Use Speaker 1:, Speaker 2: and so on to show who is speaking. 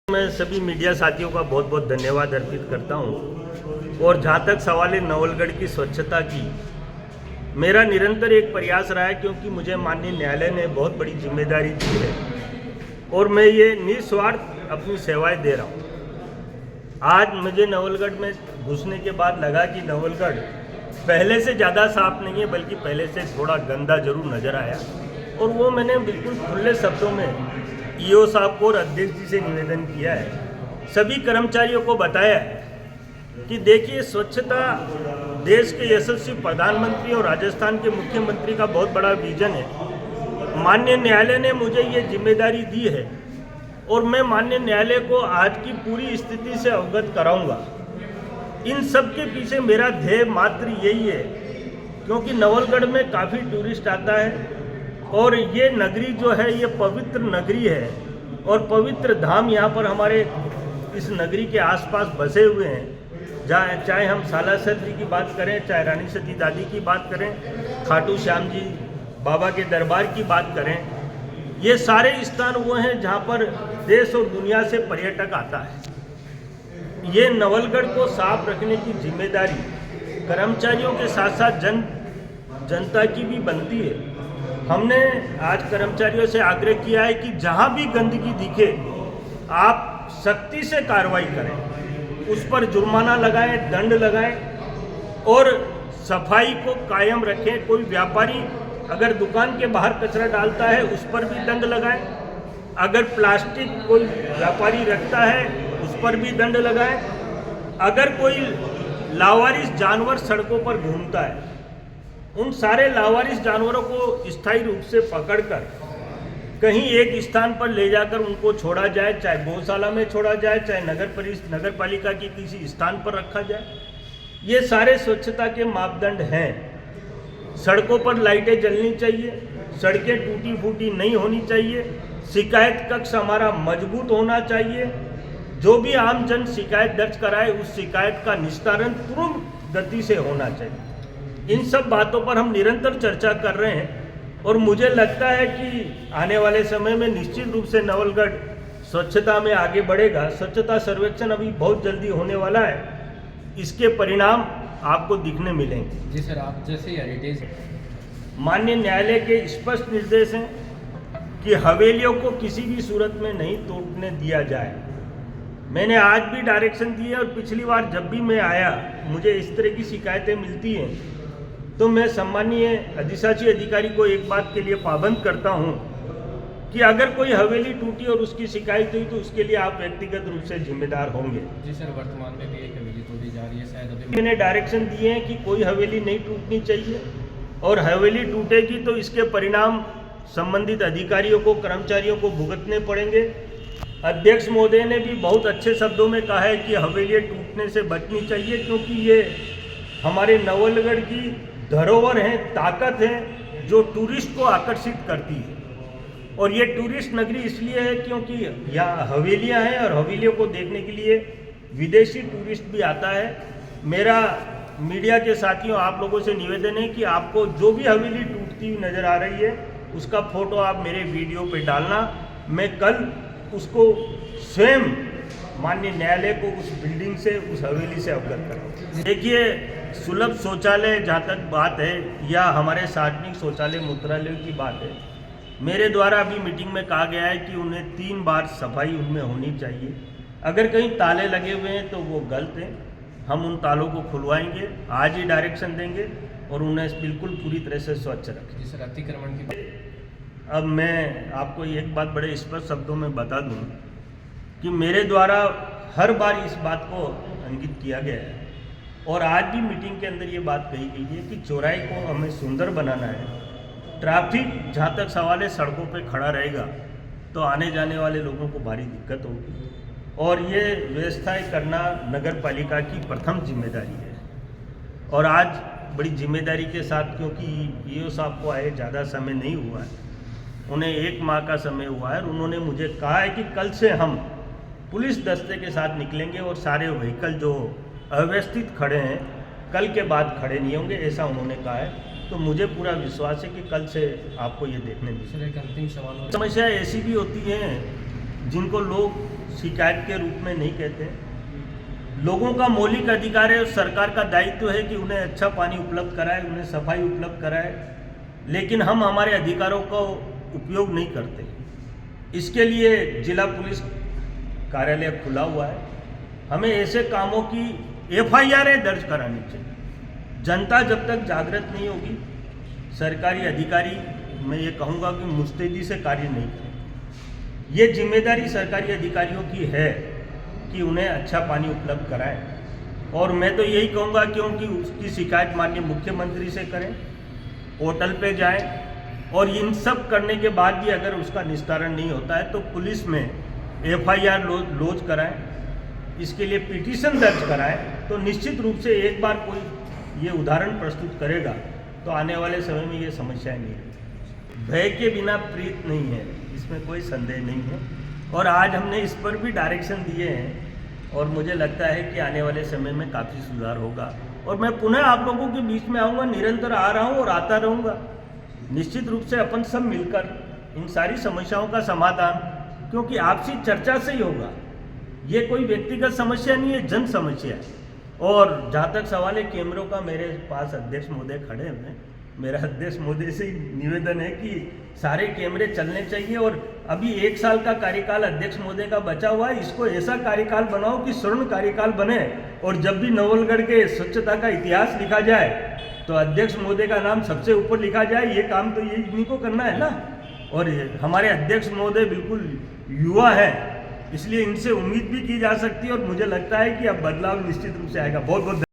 Speaker 1: मैं सभी मीडिया साथियों का बहुत बहुत धन्यवाद अर्पित करता हूं। और जहां तक सवाल है नवलगढ़ की स्वच्छता की, मेरा निरंतर एक प्रयास रहा है, क्योंकि मुझे माननीय न्यायालय ने बहुत बड़ी जिम्मेदारी दी है और मैं ये निस्वार्थ अपनी सेवाएं दे रहा हूं। आज मुझे नवलगढ़ में घुसने के बाद लगा कि नवलगढ़ पहले से ज़्यादा साफ नहीं है, बल्कि पहले से थोड़ा गंदा जरूर नज़र आया। और वो मैंने बिल्कुल खुले शब्दों में ईओ साहब को और अध्यक्ष जी से निवेदन किया है, सभी कर्मचारियों को बताया है कि देखिए, स्वच्छता देश के यशस्वी प्रधानमंत्री और राजस्थान के मुख्यमंत्री का बहुत बड़ा विजन है। माननीय न्यायालय ने मुझे ये जिम्मेदारी दी है और मैं माननीय न्यायालय को आज की पूरी स्थिति से अवगत कराऊंगा। इन सब के पीछे मेरा ध्येय मात्र यही है, क्योंकि नवलगढ़ में काफ़ी टूरिस्ट आता है और ये नगरी जो है ये पवित्र नगरी है और पवित्र धाम यहाँ पर हमारे इस नगरी के आसपास बसे हुए हैं। जहाँ चाहे हम सालासर जी की बात करें, चाहे रानी सती दादी की बात करें, खाटू श्याम जी बाबा के दरबार की बात करें, ये सारे स्थान वो हैं जहाँ पर देश और दुनिया से पर्यटक आता है। ये नवलगढ़ को साफ रखने की जिम्मेदारी कर्मचारियों के साथ साथ जनता की भी बनती है। हमने आज कर्मचारियों से आग्रह किया है कि जहाँ भी गंदगी दिखे आप सख्ती से कार्रवाई करें, उस पर जुर्माना लगाएं, दंड लगाएं और सफाई को कायम रखें। कोई व्यापारी अगर दुकान के बाहर कचरा डालता है उस पर भी दंड लगाएं। अगर प्लास्टिक कोई व्यापारी रखता है उस पर भी दंड लगाएं। अगर कोई लावारिस जानवर सड़कों पर घूमता है, उन सारे लावारिस जानवरों को स्थायी रूप से पकड़कर कहीं एक स्थान पर ले जाकर उनको छोड़ा जाए, चाहे गौशाला में छोड़ा जाए, चाहे नगर पालिका की किसी स्थान पर रखा जाए। ये सारे स्वच्छता के मापदंड हैं। सड़कों पर लाइटें जलनी चाहिए, सड़कें टूटी फूटी नहीं होनी चाहिए, शिकायत कक्ष हमारा मजबूत होना चाहिए। जो भी आम जन शिकायत दर्ज कराए उस शिकायत का निस्तारण तुरंत गति से होना चाहिए। इन सब बातों पर हम निरंतर चर्चा कर रहे हैं और मुझे लगता है कि आने वाले समय में निश्चित रूप से नवलगढ़ स्वच्छता में आगे बढ़ेगा। स्वच्छता सर्वेक्षण अभी बहुत जल्दी होने वाला है, इसके परिणाम आपको दिखने मिलेंगे।
Speaker 2: जी सर, आप जैसे हेरिटेज
Speaker 1: माननीय न्यायालय के स्पष्ट निर्देश हैं कि हवेलियों को किसी भी सूरत में नहीं तोड़ने दिया जाए। मैंने आज भी डायरेक्शन दिए और पिछली बार जब भी मैं आया मुझे इस तरह की शिकायतें मिलती हैं तो मैं सम्मानीय अधिशासी अधिकारी को एक बात के लिए पाबंद करता हूं कि अगर कोई हवेली टूटी और उसकी शिकायत हुई तो उसके लिए आप व्यक्तिगत रूप से जिम्मेदार होंगे।
Speaker 2: जी सर, वर्तमान में भी एक हवेली तोड़ी जा रही है, शायद अभी
Speaker 1: मैंने डायरेक्शन दिए हैं कि कोई हवेली नहीं टूटनी चाहिए और हवेली टूटेगी तो इसके परिणाम संबंधित अधिकारियों को, कर्मचारियों को भुगतने पड़ेंगे। अध्यक्ष महोदय ने भी बहुत अच्छे शब्दों में कहा है कि हवेलियाँ टूटने से बचनी चाहिए, क्योंकि ये हमारे नवलगढ़ की धरोहर है, ताकत है जो टूरिस्ट को आकर्षित करती है। और ये टूरिस्ट नगरी इसलिए है क्योंकि यहाँ हवेलियाँ हैं और हवेलियों को देखने के लिए विदेशी टूरिस्ट भी आता है। मेरा मीडिया के साथियों आप लोगों से निवेदन है कि आपको जो भी हवेली टूटती हुई नज़र आ रही है उसका फोटो आप मेरे वीडियो पे डालना। मैं कल उसको स्वयं माननीय न्यायालय को उस बिल्डिंग से, उस हवेली से अवगत करें। देखिए, सुलभ शौचालय जहाँ तक बात है या हमारे सार्वजनिक शौचालय मूत्रालय की बात है, मेरे द्वारा अभी मीटिंग में कहा गया है कि उन्हें 3 बार सफाई उनमें होनी चाहिए। अगर कहीं ताले लगे हुए हैं तो वो गलत हैं, हम उन तालों को खुलवाएंगे, आज ही डायरेक्शन देंगे और उन्हें बिल्कुल पूरी तरह से स्वच्छ रखें।
Speaker 2: सर, अतिक्रमण की
Speaker 1: अब मैं आपको एक बात बड़े स्पष्ट शब्दों में बता दूं कि मेरे द्वारा हर बार इस बात को अंकित किया गया है और आज भी मीटिंग के अंदर ये बात कही गई है कि चौराहे को हमें सुंदर बनाना है। ट्रैफिक जहाँ तक सवाल है सड़कों पे खड़ा रहेगा तो आने जाने वाले लोगों को भारी दिक्कत होगी और ये व्यवस्थाएं करना नगर पालिका की प्रथम जिम्मेदारी है। और आज बड़ी जिम्मेदारी के साथ, क्योंकि ईओ साहब को आए ज़्यादा समय नहीं हुआ है, उन्हें 1 माह का समय हुआ है और उन्होंने मुझे कहा है कि कल से हम पुलिस दस्ते के साथ निकलेंगे और सारे व्हीकल जो अव्यवस्थित खड़े हैं कल के बाद खड़े नहीं होंगे, ऐसा उन्होंने कहा है। तो मुझे पूरा विश्वास है कि कल से आपको ये देखने मिलेगा।
Speaker 2: सर, एक अंतिम सवाल,
Speaker 1: समस्या ऐसी भी होती हैं जिनको लोग शिकायत के रूप में नहीं कहते। लोगों का मौलिक अधिकार है और सरकार का दायित्व है कि उन्हें अच्छा पानी उपलब्ध कराए, उन्हें सफाई उपलब्ध कराए, लेकिन हम हमारे अधिकारों का उपयोग नहीं करते। इसके लिए जिला पुलिस कार्यालय खुला हुआ है। हमें ऐसे कामों की FIR दर्ज करानी चाहिए। जनता जब तक जागृत नहीं होगी, सरकारी अधिकारी मैं ये कहूँगा कि मुस्तैदी से कार्य नहीं करें। ये जिम्मेदारी सरकारी अधिकारियों की है कि उन्हें अच्छा पानी उपलब्ध कराएं। और मैं तो यही कहूँगा क्योंकि उसकी शिकायत माननीय मुख्यमंत्री से करें, पोर्टल पे जाएं, और इन सब करने के बाद भी अगर उसका निस्तारण नहीं होता है तो पुलिस में FIR लॉन्च कराएं, इसके लिए पिटीशन दर्ज कराएं। तो निश्चित रूप से एक बार कोई ये उदाहरण प्रस्तुत करेगा तो आने वाले समय में ये समस्याएं नहीं है। भय के बिना प्रीत नहीं है, इसमें कोई संदेह नहीं है। और आज हमने इस पर भी डायरेक्शन दिए हैं और मुझे लगता है कि आने वाले समय में काफ़ी सुधार होगा। और मैं पुनः आप लोगों के बीच में आऊँगा, निरंतर आ रहा हूँ और आता रहूँगा। निश्चित रूप से अपन सब मिलकर इन सारी समस्याओं का समाधान, क्योंकि आपसी चर्चा से ही होगा। ये कोई व्यक्तिगत समस्या नहीं है, जन समस्या है। और जहाँ तक सवाल है कैमरों का, मेरे पास अध्यक्ष महोदय खड़े हैं, मेरा अध्यक्ष महोदय से निवेदन है कि सारे कैमरे चलने चाहिए। और अभी 1 साल का कार्यकाल अध्यक्ष महोदय का बचा हुआ है, इसको ऐसा कार्यकाल बनाओ कि स्वर्ण कार्यकाल बने। और जब भी नवलगढ़ के स्वच्छता का इतिहास लिखा जाए तो अध्यक्ष महोदय का नाम सबसे ऊपर लिखा जाए। ये काम तो ये इन्हीं को करना है ना। और हमारे अध्यक्ष महोदय बिल्कुल युवा है, इसलिए इनसे उम्मीद भी की जा सकती है और मुझे लगता है कि अब बदलाव निश्चित रूप से आएगा। बहुत बहुत